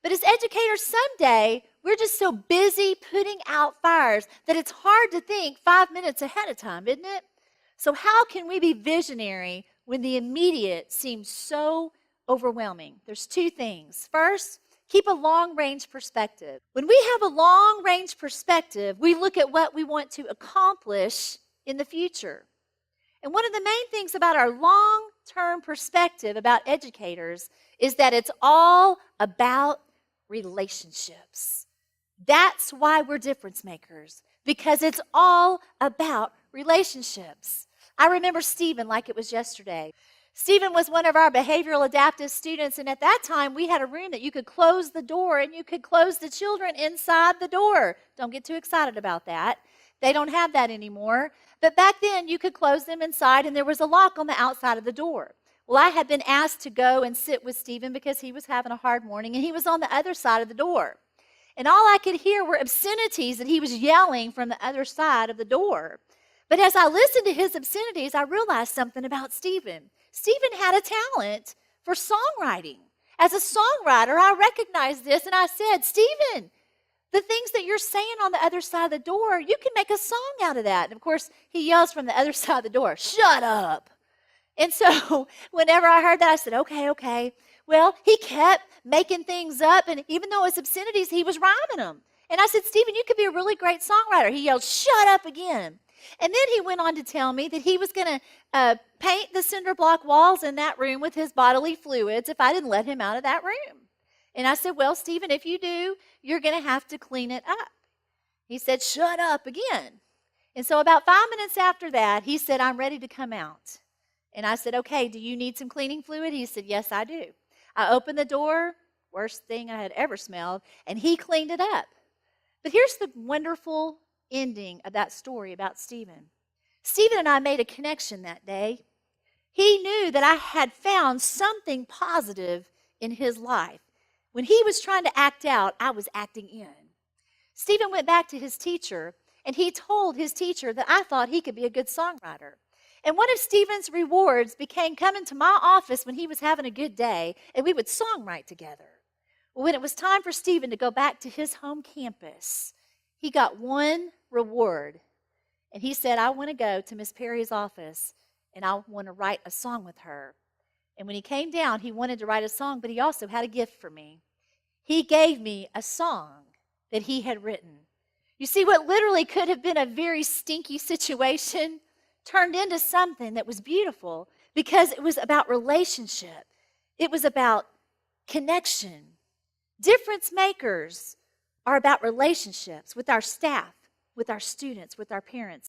But as educators, someday we're just so busy putting out fires that it's hard to think 5 minutes ahead of time, isn't it? So how can we be visionary when the immediate seems so overwhelming? There's two things. First, keep a long-range perspective. When we have a long-range perspective, we look at what we want to accomplish in the future. And one of the main things about our long-term perspective about educators is that it's all about relationships. That's why we're difference makers, because it's all about relationships. I remember Stephen like it was yesterday. Stephen was one of our behavioral adaptive students, and at that time, we had a room that you could close the door and you could close the children inside the door. Don't get too excited about that. They don't have that anymore. But back then, you could close them inside, and there was a lock on the outside of the door. Well, I had been asked to go and sit with Stephen because he was having a hard morning, and he was on the other side of the door. And all I could hear were obscenities that he was yelling from the other side of the door. But as I listened to his obscenities, I realized something about Stephen. Stephen had a talent for songwriting. As a songwriter, I recognized this, and I said, Stephen, the things that you're saying on the other side of the door, you can make a song out of that. And of course, he yells from the other side of the door, shut up. And so whenever I heard that, I said, okay. Well, he kept making things up, and even though it was obscenities, he was rhyming them. And I said, Stephen, you could be a really great songwriter. He yelled, shut up again. And then he went on to tell me that he was going to paint the cinder block walls in that room with his bodily fluids if I didn't let him out of that room. And I said, well, Stephen, if you do, you're going to have to clean it up. He said, shut up again. And so about 5 minutes after that, he said, I'm ready to come out. And I said, okay, do you need some cleaning fluid? He said, yes, I do. I opened the door, worst thing I had ever smelled, and he cleaned it up. But here's the wonderful ending of that story about Stephen. Stephen and I made a connection that day. He knew that I had found something positive in his life. When he was trying to act out, I was acting in. Stephen went back to his teacher, and he told his teacher that I thought he could be a good songwriter. And one of Stephen's rewards became coming to my office when he was having a good day, and we would songwrite together. Well, when it was time for Stephen to go back to his home campus, he got one reward. And he said, I want to go to Miss Perry's office, and I want to write a song with her. And when he came down, he wanted to write a song, but he also had a gift for me. He gave me a song that he had written. You see, what literally could have been a very stinky situation turned into something that was beautiful because it was about relationship. It was about connection. Difference makers are about relationships with our staff, with our students, with our parents.